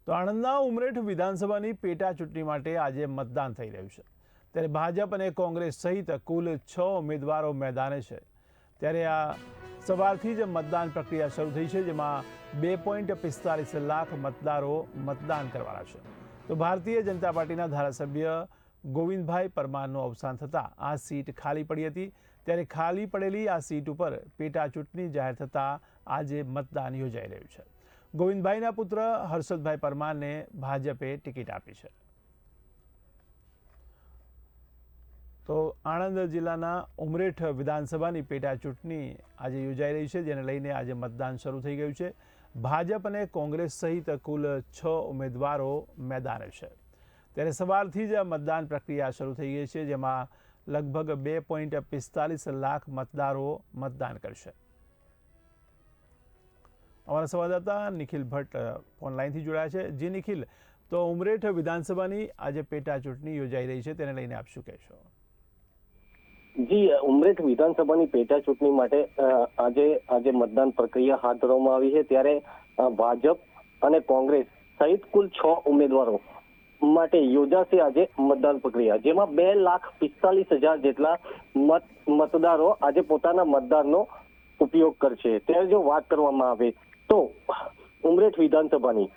તો આણંદના ઉમરેઠ વિધાનસભાની પેટા ચૂંટણી માટે આજે મતદાન થઈ રહ્યું છે। ત્યારે ભાજપ અને કોંગ્રેસ સહિત કુલ 6 ઉમેદવારો મેદાને છે। ત્યારે આ સવારથી જ મતદાન પ્રક્રિયા શરૂ થઈ છે, જેમાં 2.45 લાખ મતદારો મતદાન કરવાના છે। તો ભારતીય જનતા પાર્ટીના ધારાસભ્ય ગોવિંદભાઈ પરમારનું અવસાન થતાં આ સીટ ખાલી પડી હતી। ત્યારે ખાલી પડેલી આ સીટ ઉપર પેટા ચૂંટણી જાહેર થતાં આજે મતદાન યોજાઈ રહ્યું છે। ગોવિંદભાઈના પુત્ર હર્ષદભાઈ પરમારને ભાજપે ટિકિટ આપી છે। તો આણંદ જિલ્લાના ઉમરેઠ વિધાનસભાની પેટા ચૂંટણી આજે યોજાઈ રહી છે, જેને લઈને આજે મતદાન શરૂ થઈ ગયું છે। ભાજપ અને કોંગ્રેસ સહિત કુલ 6 ઉમેદવારો મેદાને છે। ત્યારે સવારથી જ મતદાન પ્રક્રિયા શરૂ થઈ ગઈ છે, જેમાં લગભગ 2.45 લાખ મતદારો મતદાન કરશે। અમારા સંવાદદાતા નિખિલ ભટ્ટ ઓનલાઈનથી જોડાયા છે। જી નિખિલ, તો ઉમરેઠ વિધાનસભાની આજે પેટા ચૂંટણી યોજાઈ રહી છે, તેને લઈને આપ શું કહેશો? જી, ઉમરેઠ વિધાનસભાની પેટા ચૂંટણી માટે આજે મતદાન પ્રક્રિયા હાથ ધરવામાં આવી છે। ત્યારે ભાજપ અને કોંગ્રેસ સહિત કુલ 6 ઉમેદવારો માટે યોજાશે આજે મતદાન પ્રક્રિયા, જેમાં 2,45,000 જેટલા મતદારો આજે પોતાના મતદાનનો ઉપયોગ કરશે। ત્યારે જો વાત કરવામાં આવે તો ઉમરેઠ વિધાનસભાની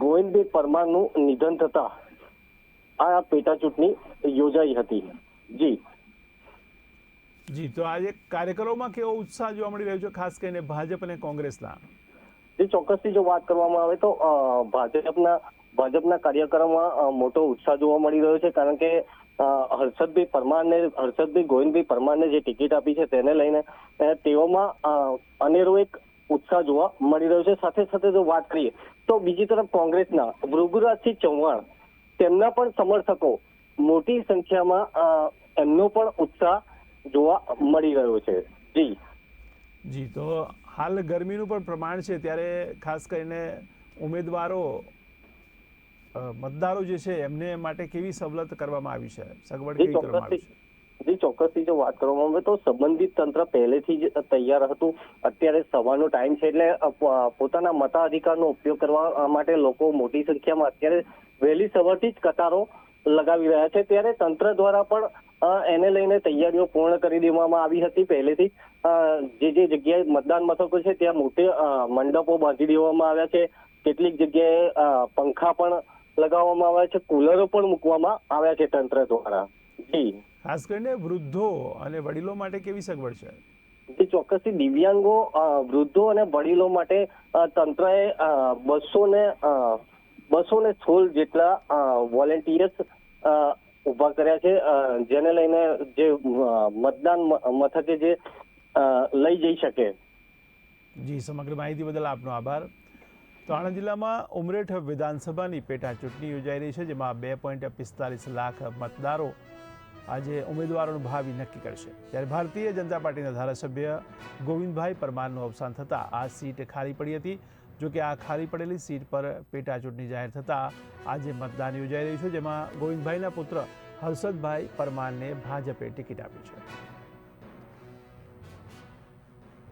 ગોવિંદભાઈ પરમારનું નિધન થતા આ પેટા ચૂંટણી યોજાઈ હતી। જી, તો આજે કાર્યકરોમાં કેવો ઉત્સાહ જોવા મળી રહ્યો છે, ખાસ કરીને ભાજપ અને કોંગ્રેસના? ચોક્કસથી જો વાત કરવામાં આવે તો ભાજપના કાર્યકરોમાં મોટો ઉત્સાહ જોવા મળી રહ્યો છે, કારણ કે હર્ષદભાઈ ગોવિંદભાઈ પરમારને જે ટિકિટ આપી છે તેને લઈને તેઓમાં અનેરો એક ઉત્સાહ જોવા મળી રહ્યો છે। સાથે સાથે જો વાત કરીએ તો બીજી તરફ કોંગ્રેસના ભૃગુરાજસિંહ ચૌહાણ, તેમના પણ સમર્થકો મોટી સંખ્યામાં એમનો પણ ઉત્સાહ જોવા મળી રહ્યો છે। જી, તો હાલ ગરમીનું પણ પ્રમાણ છે, ત્યારે ખાસ કરીને મતદારો જે છે એમને માટે કેવી સવલત કરવામાં આવી છે, સગવડ કેવી કરવામાં આવી છે? ચોક્કસથી જો વાત કરવામાં આવે તો સંબંધિત તંત્ર પહેલેથી જ તૈયાર હતું। અત્યારે સવારનો ટાઈમ છે, એટલે પોતાના મતાધિકારનો ઉપયોગ કરવા માટે લોકો મોટી સંખ્યામાં અત્યારે વહેલી સવારથી જ કતારો લગાવી રહ્યા છે। ત્યારે તંત્ર દ્વારા પણ એને લઈને તૈયારીઓ પૂર્ણ કરી દેવામાં આવી હતી પહેલેથી। જે જગ્યાએ મતદાન મથકો છે ત્યાં મોટા મંડપો બાંધી દેવામાં આવ્યા છે। કેટલીક જગ્યાએ પંખા પણ લગાવવામાં આવ્યા છે, કુલરો પણ મૂકવામાં આવ્યા છે તંત્ર દ્વારા। ખાસ કરીને વૃદ્ધો અને વડીલો માટે કેવી સગવડ છે? ચોક્કસથી દિવ્યાંગો, વૃદ્ધો અને વડીલો માટે તંત્રએ 216 જેટલા વોલેન્ટિયર્સ ઉભા કર્યા છે, જેને લઈને જે મતદાન મથકે જે લઈ જઈ શકે। જી, સમગ્ર માહિતી બદલ આપનો આભાર। તો આણંદ જિલ્લામાં ઉમરેઠ વિધાનસભાની પેટા ચૂંટણી યોજાઈ રહી છે, જેમાં 2.45 લાખ મતદારો આજે ઉમેદવારોનું ભાવિ નક્કી કરશે। ત્યારે ભારતીય જનતા પાર્ટીના ધારાસભ્ય ગોવિંદભાઈ પરમારનું અવસાન થતાં આ સીટ ખાલી પડી હતી। જો કે આ ખાલી પડેલી સીટ પર પેટા ચૂંટણી જાહેર થતાં આજે મતદાન યોજાઈ રહ્યું છે, જેમાં ગોવિંદભાઈના પુત્ર હર્ષદભાઈ પરમારને ભાજપે ટિકિટ આપી છે।